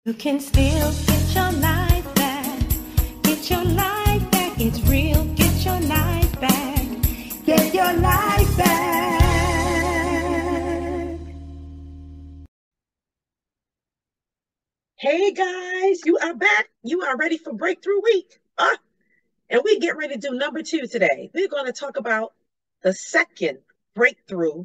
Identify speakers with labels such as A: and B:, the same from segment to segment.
A: You can still get your life back. Get your life back. It's real. Get your life back. Get your life back.
B: Hey guys, you are back. You are ready for Breakthrough Week. And we get ready to do number 2 today. We're going to talk about the second breakthrough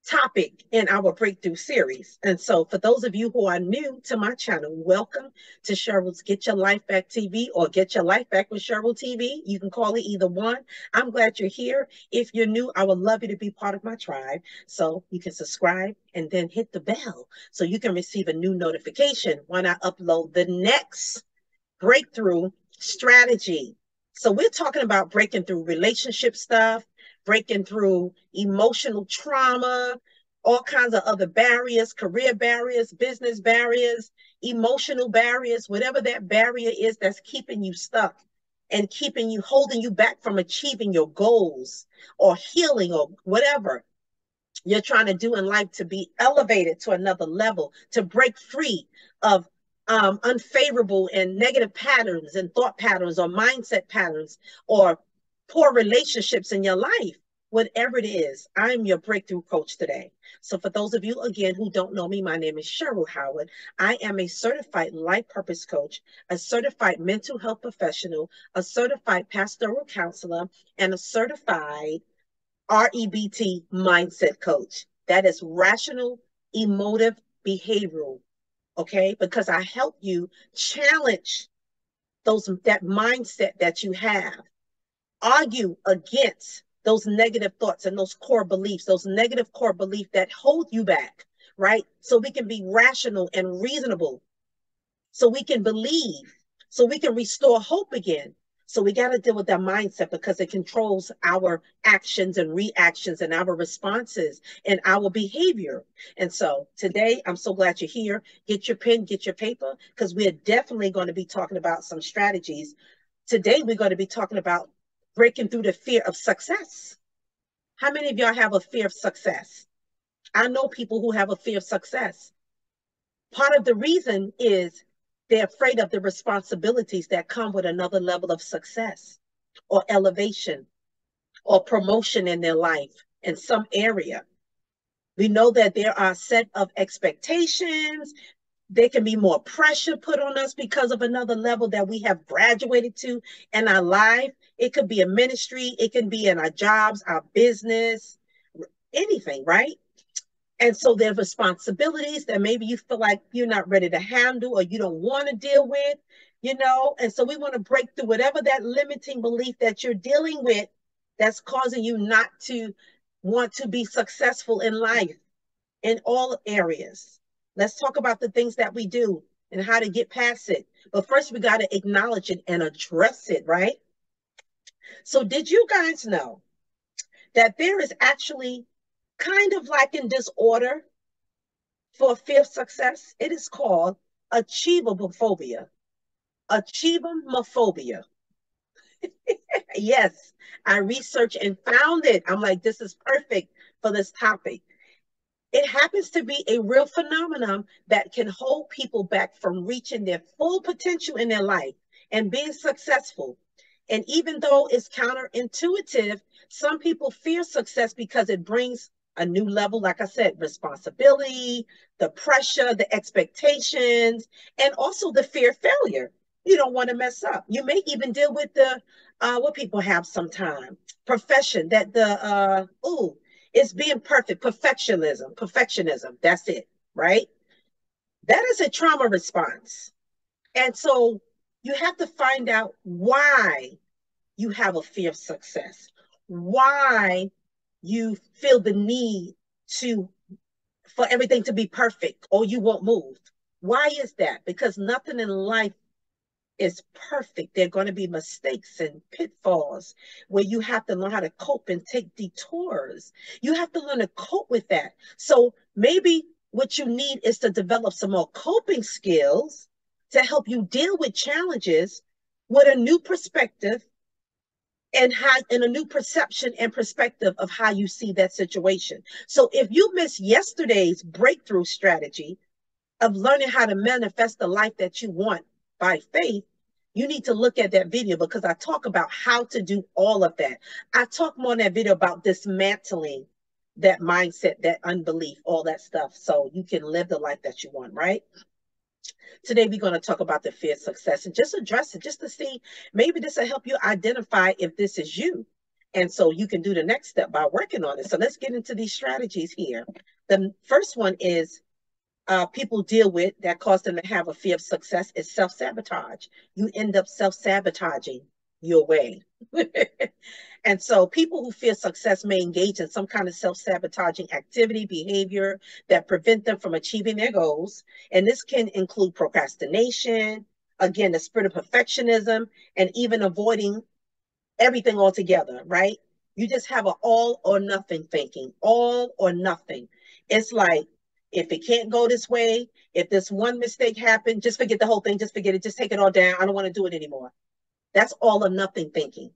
B: topic in our breakthrough series. And so for those of you who are new to my channel, welcome to Cheryl's Get Your Life Back TV or Get Your Life Back with Cheryl TV. You can call it either one. I'm glad you're here. If you're new, I would love you to be part of my tribe. So you can subscribe and then hit the bell so you can receive a new notification when I upload the next breakthrough strategy. So we're talking about breaking through relationship stuff, breaking through emotional trauma, all kinds of other barriers, career barriers, business barriers, emotional barriers, whatever that barrier is that's keeping you stuck and keeping you, holding you back from achieving your goals or healing or whatever you're trying to do in life to be elevated to another level, to break free of unfavorable and negative patterns and thought patterns or mindset patterns or poor relationships in your life, whatever it is. I'm your breakthrough coach today. So for those of you, again, who don't know me, my name is Cheryl Howard. I am a certified life purpose coach, a certified mental health professional, a certified pastoral counselor, and a certified REBT mindset coach. That is rational, emotive, behavioral. Okay, because I help you challenge that mindset that you have, argue against those negative thoughts and those core beliefs, those negative core beliefs that hold you back, right? So we can be rational and reasonable, so we can believe, so we can restore hope again. So we got to deal with that mindset because it controls our actions and reactions and our responses and our behavior. And so today, I'm so glad you're here. Get your pen, get your paper, because we're definitely going to be talking about some strategies. Today, we're going to be talking about breaking through the fear of success. How many of y'all have a fear of success? I know people who have a fear of success. Part of the reason is they're afraid of the responsibilities that come with another level of success or elevation or promotion in their life in some area. We know that there are a set of expectations. There can be more pressure put on us because of another level that we have graduated to in our life. It could be a ministry. It can be in our jobs, our business, anything, right? And so there are responsibilities that maybe you feel like you're not ready to handle or you don't want to deal with, and so we want to break through whatever that limiting belief that you're dealing with that's causing you not to want to be successful in life in all areas. Let's talk about the things that we do and how to get past it. But first, we got to acknowledge it and address it, right? So did you guys know that there is actually kind of like in disorder for fear of success? It is called achievable phobia. Achievomophobia. Yes, I researched and found it. I'm like, this is perfect for this topic. It happens to be a real phenomenon that can hold people back from reaching their full potential in their life and being successful. And even though it's counterintuitive, some people fear success because it brings a new level, like I said, responsibility, the pressure, the expectations, and also the fear of failure. You don't want to mess up. You may even deal with the what people have sometimes, profession that it's being perfect, perfectionism. That's it, right? That is a trauma response. And so you have to find out why you have a fear of success, why you feel the need for everything to be perfect or you won't move. Why is that? Because nothing in life is perfect. There are going to be mistakes and pitfalls where you have to learn how to cope and take detours. You have to learn to cope with that. So maybe what you need is to develop some more coping skills to help you deal with challenges with a new perspective and a new perception and perspective of how you see that situation. So if you missed yesterday's breakthrough strategy, of learning how to manifest the life that you want by faith, you need to look at that video because I talk about how to do all of that. I talk more in that video about dismantling that mindset, that unbelief, all that stuff, so you can live the life that you want, right? Today, we're going to talk about the fear of success and just address it, just to see maybe this will help you identify if this is you. And so you can do the next step by working on it. So let's get into these strategies here. The first one is people deal with that cause them to have a fear of success is self-sabotage. You end up self-sabotaging your way. And so people who fear success may engage in some kind of self-sabotaging activity, behavior that prevent them from achieving their goals. And this can include procrastination, again, the spirit of perfectionism, and even avoiding everything altogether, right? You just have an all or nothing thinking, all or nothing. It's like, if it can't go this way, if this one mistake happened, just forget the whole thing, just forget it, just take it all down. I don't want to do it anymore. That's all or nothing thinking.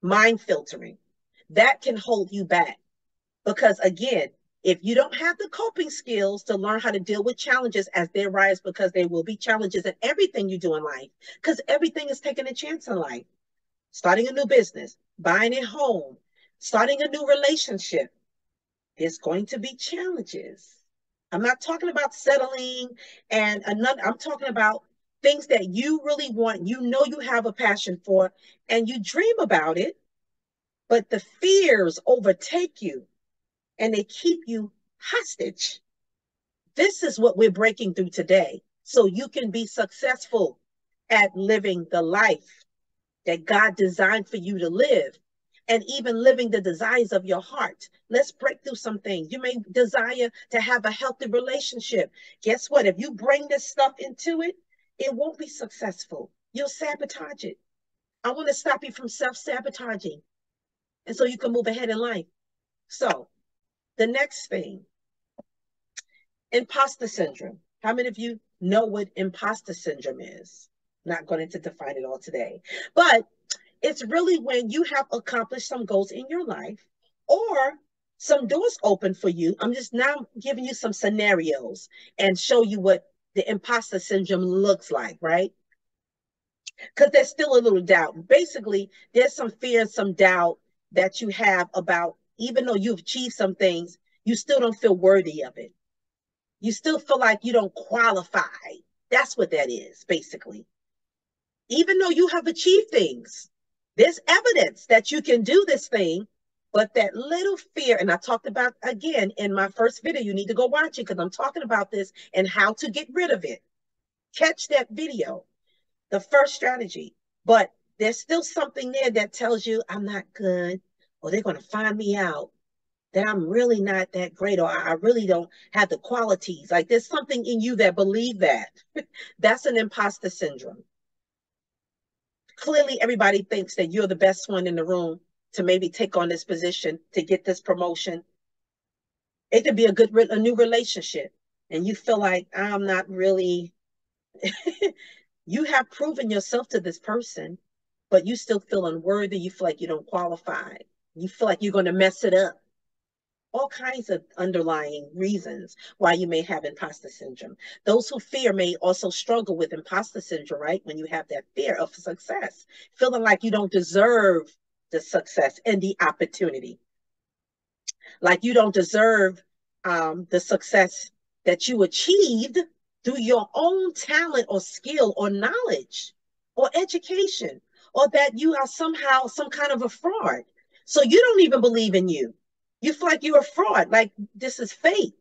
B: Mind filtering. That can hold you back because, again, if you don't have the coping skills to learn how to deal with challenges as they arise, because there will be challenges in everything you do in life, because everything is taking a chance in life. Starting a new business, buying a home, starting a new relationship, there's going to be challenges. I'm not talking about settling and another, I'm talking about things that you really want, you know you have a passion for, and you dream about it, but the fears overtake you and they keep you hostage. This is what we're breaking through today, so you can be successful at living the life that God designed for you to live, and even living the desires of your heart. Let's break through some things. You may desire to have a healthy relationship. Guess what? If you bring this stuff into it, it won't be successful. You'll sabotage it. I want to stop you from self-sabotaging, and so you can move ahead in life. So the next thing, imposter syndrome. How many of you know what imposter syndrome is? Not going to define it all today, but it's really when you have accomplished some goals in your life or some doors open for you. I'm just now giving you some scenarios and show you what the imposter syndrome looks like, right? Because there's still a little doubt. Basically, there's some fear and some doubt that you have about, even though you've achieved some things, you still don't feel worthy of it. You still feel like you don't qualify. That's what that is, basically. Even though you have achieved things, there's evidence that you can do this thing, but that little fear, and I talked about again in my first video, you need to go watch it because I'm talking about this and how to get rid of it. Catch that video, the first strategy. But there's still something there that tells you I'm not good, or they're going to find me out, that I'm really not that great, or I really don't have the qualities. Like there's something in you that believe that. That's an imposter syndrome. Clearly, everybody thinks that you're the best one in the room to maybe take on this position, to get this promotion. It could be a new relationship, and you feel like I'm not really. You have proven yourself to this person, but you still feel unworthy. You feel like you don't qualify. You feel like you're going to mess it up. All kinds of underlying reasons why you may have imposter syndrome. Those who fear may also struggle with imposter syndrome, right? When you have that fear of success, feeling like you don't deserve the success and the opportunity, like you don't deserve the success that you achieved through your own talent or skill or knowledge or education, or that you are somehow some kind of a fraud. So you don't even believe in you. You feel like you're a fraud, like this is fake.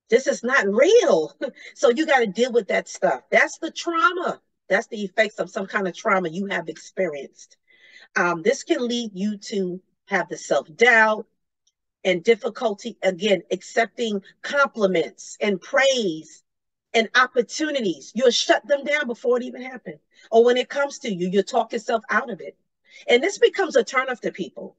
B: This is not real. So you got to deal with that stuff. That's the trauma. That's the effects of some kind of trauma you have experienced. This can lead you to have the self-doubt and difficulty, again, accepting compliments and praise and opportunities. You'll shut them down before it even happened. Or when it comes to you, you'll talk yourself out of it. And this becomes a turnoff to people,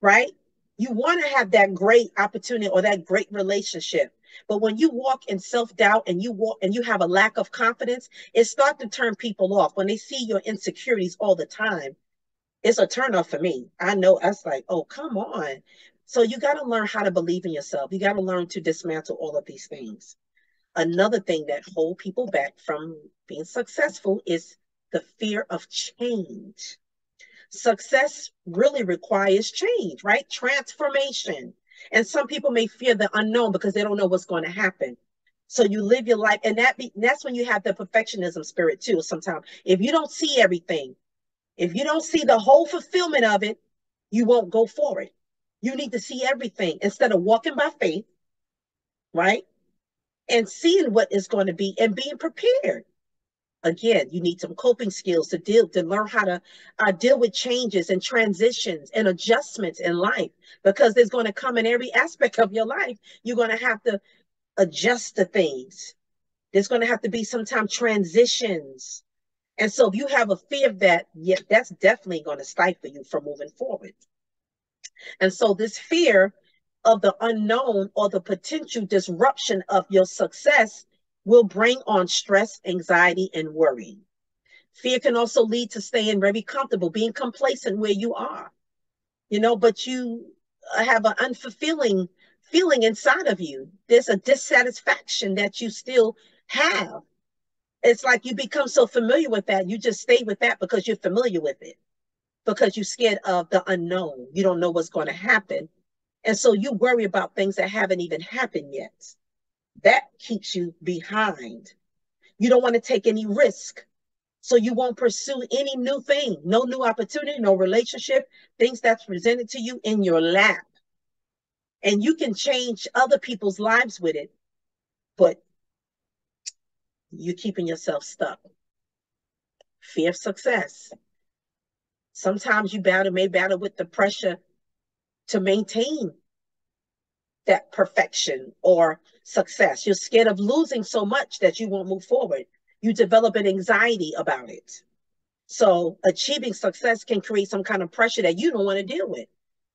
B: right? You want to have that great opportunity or that great relationship. But when you walk in self-doubt and you have a lack of confidence, it starts to turn people off. When they see your insecurities all the time, it's a turnoff for me. I know that's like, oh, come on. So you got to learn how to believe in yourself. You got to learn to dismantle all of these things. Another thing that hold people back from being successful is the fear of change. Success really requires change, right? Transformation. And some people may fear the unknown because they don't know what's going to happen. So you live your life, and that's when you have the perfectionism spirit too. Sometimes, if you don't see everything, if you don't see the whole fulfillment of it, you won't go for it. You need to see everything instead of walking by faith, right? And seeing what is going to be and being prepared. Again, you need some coping skills to learn how to deal with changes and transitions and adjustments in life, because there's going to come in every aspect of your life. You're going to have to adjust to things. There's going to have to be sometimes transitions. And so if you have a fear of that, yeah, that's definitely going to stifle you from moving forward. And so this fear of the unknown or the potential disruption of your success will bring on stress, anxiety, and worry. Fear can also lead to staying very comfortable, being complacent where you are, but you have an unfulfilling feeling inside of you. There's a dissatisfaction that you still have. It's like you become so familiar with that. You just stay with that because you're familiar with it, because you're scared of the unknown. You don't know what's going to happen. And so you worry about things that haven't even happened yet. That keeps you behind. You don't want to take any risk. So you won't pursue any new thing, no new opportunity, no relationship, things that's presented to you in your lap. And you can change other people's lives with it, but you're keeping yourself stuck. Fear of success. Sometimes you may battle with the pressure to maintain that perfection or success. You're scared of losing so much that you won't move forward. You develop an anxiety about it. So achieving success can create some kind of pressure that you don't want to deal with.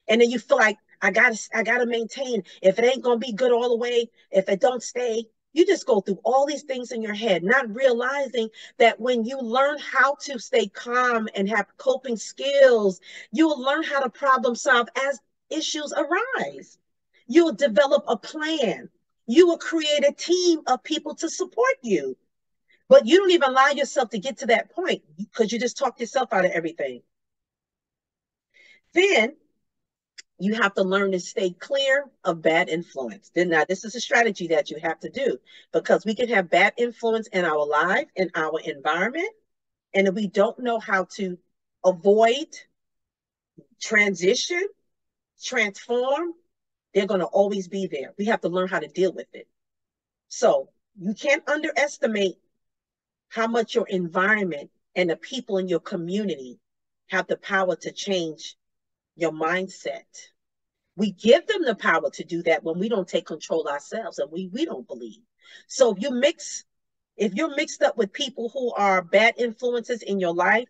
B: And then you feel like, I gotta maintain. If it ain't gonna be good all the way, if it don't stay, you just go through all these things in your head, not realizing that when you learn how to stay calm and have coping skills, you will learn how to problem solve as issues arise. You'll develop a plan. You will create a team of people to support you. But you don't even allow yourself to get to that point because you just talk yourself out of everything. Then you have to learn to stay clear of bad influence. Now, this is a strategy that you have to do, because we can have bad influence in our life, in our environment. And if we don't know how to avoid, transition, transform, they're going to always be there. We have to learn how to deal with it. So you can't underestimate how much your environment and the people in your community have the power to change your mindset. We give them the power to do that when we don't take control ourselves, and we don't believe. So if you're mixed up with people who are bad influences in your life,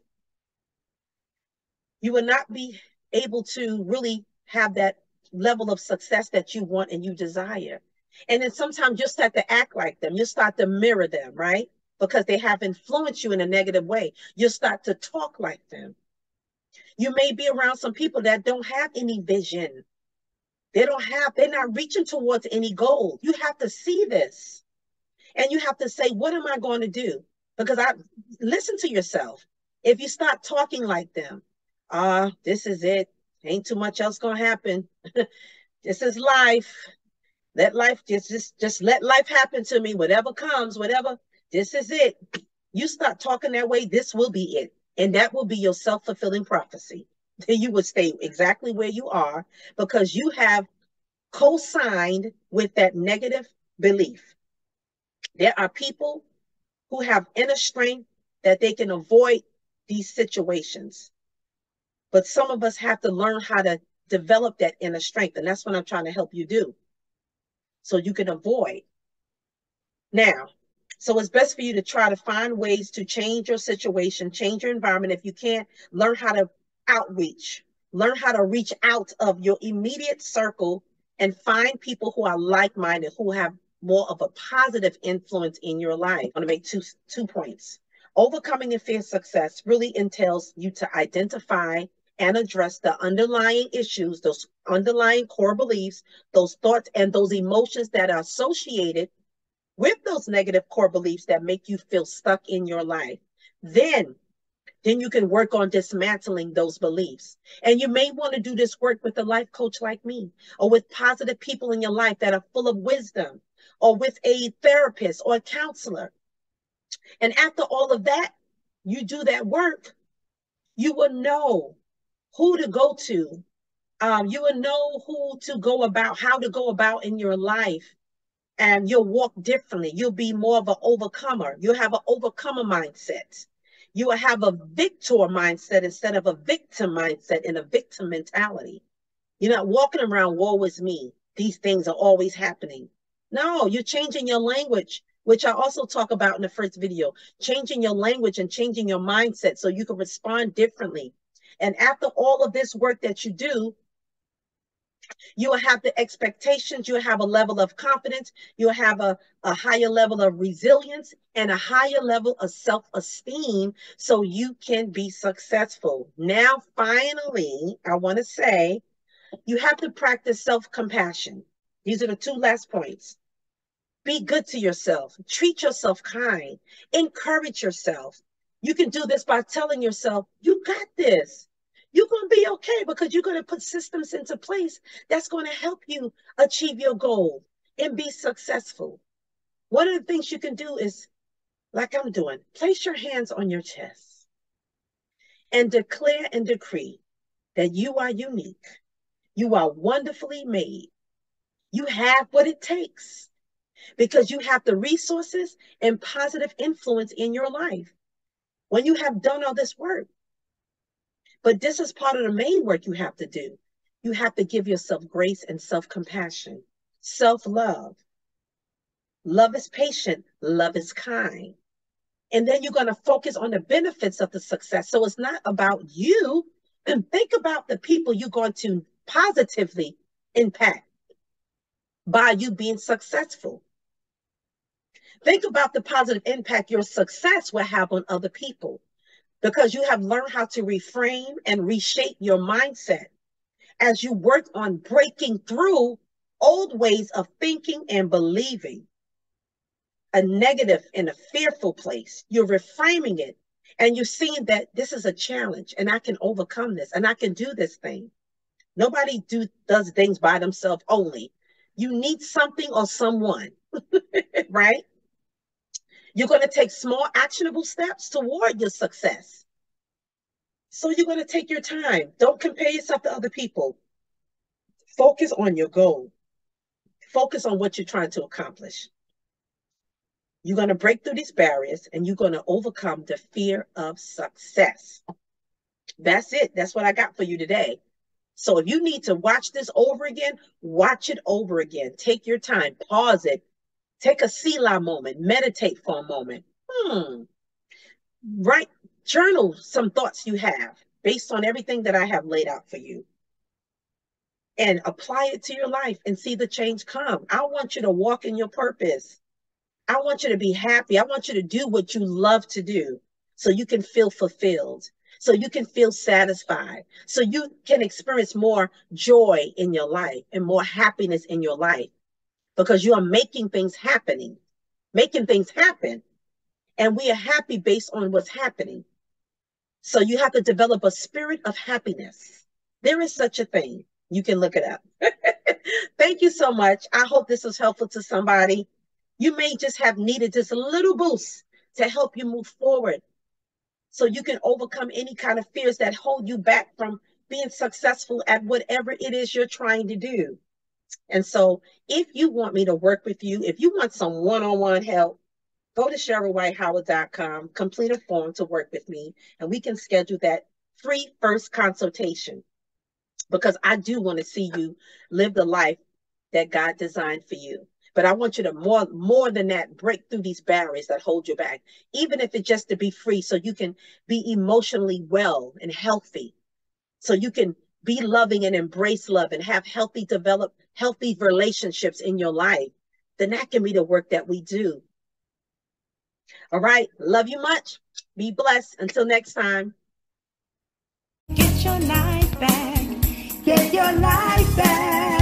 B: you will not be able to really have that level of success that you want and you desire. And then sometimes you'll start to act like them. You'll start to mirror them, right? Because they have influenced you in a negative way. You'll start to talk like them. You may be around some people that don't have any vision. They're not reaching towards any goal. You have to see this. And you have to say, what am I going to do? Because listen to yourself. If you start talking like them, this is it. Ain't too much else going to happen. This is life. Let life just let life happen to me. Whatever comes, whatever, this is it. You start talking that way, this will be it. And that will be your self-fulfilling prophecy. You would stay exactly where you are because you have co-signed with that negative belief. There are people who have inner strength that they can avoid these situations. But some of us have to learn how to develop that inner strength. And that's what I'm trying to help you do, so you can avoid. Now, so it's best for you to try to find ways to change your situation, change your environment. If you can't, learn how to outreach, learn how to reach out of your immediate circle and find people who are like-minded, who have more of a positive influence in your life. I want to make two points. Overcoming the fear of success really entails you to identify and address the underlying issues, those underlying core beliefs, those thoughts, and those emotions that are associated with those negative core beliefs that make you feel stuck in your life, then you can work on dismantling those beliefs. And you may want to do this work with a life coach like me, or with positive people in your life that are full of wisdom, or with a therapist or a counselor. And after all of that, you do that work, you will know who to go to. You will know who to go about, how to go about in your life. And you'll walk differently. You'll be more of an overcomer. You'll have an overcomer mindset. You will have a victor mindset instead of a victim mindset and a victim mentality. You're not walking around, woe is me. These things are always happening. No, you're changing your language, which I also talk about in the first video. Changing your language and changing your mindset so you can respond differently. And after all of this work that you do, you will have the expectations, you'll have a level of confidence, you'll have a higher level of resilience and a higher level of self-esteem so you can be successful. Now, finally, I want to say you have to practice self-compassion. These are the two last points. Be good to yourself. Treat yourself kind. Encourage yourself. You can do this by telling yourself, you got this. You're going to be okay because you're going to put systems into place that's going to help you achieve your goal and be successful. One of the things you can do is, like I'm doing, place your hands on your chest and declare and decree that you are unique. You are wonderfully made. You have what it takes because you have the resources and positive influence in your life when you have done all this work. But this is part of the main work you have to do. You have to give yourself grace and self-compassion, self-love. Love is patient. Love is kind. And then you're going to focus on the benefits of the success. So it's not about you. And think about the people you're going to positively impact by you being successful. Think about the positive impact your success will have on other people, because you have learned how to reframe and reshape your mindset as you work on breaking through old ways of thinking and believing. A negative and a fearful place, you're reframing it and you're seeing that this is a challenge and I can overcome this and I can do this thing. Nobody does things by themselves only. You need something or someone, right? You're going to take small actionable steps toward your success. So you're going to take your time. Don't compare yourself to other people. Focus on your goal. Focus on what you're trying to accomplish. You're going to break through these barriers and you're going to overcome the fear of success. That's it. That's what I got for you today. So if you need to watch this over again, watch it over again. Take your time. Pause it. Take a Selah moment. Meditate for a moment. Write, journal some thoughts you have based on everything that I have laid out for you. And apply it to your life and see the change come. I want you to walk in your purpose. I want you to be happy. I want you to do what you love to do so you can feel fulfilled, so you can feel satisfied, so you can experience more joy in your life and more happiness in your life, because you are making things happen. And we are happy based on what's happening. So you have to develop a spirit of happiness. There is such a thing. You can look it up. Thank you so much. I hope this was helpful to somebody. You may just have needed just a little boost to help you move forward so you can overcome any kind of fears that hold you back from being successful at whatever it is you're trying to do. And so if you want me to work with you, if you want some one-on-one help, go to CherylWhiteHoward.com, complete a form to work with me, and we can schedule that free first consultation, because I do want to see you live the life that God designed for you. But I want you to more than that, break through these barriers that hold you back, even if it's just to be free so you can be emotionally well and healthy, so you can be loving and embrace love and have develop healthy relationships in your life. Then that can be the work that we do. All right. Love you much. Be blessed. Until next time.
A: Get your life back. Get your life back.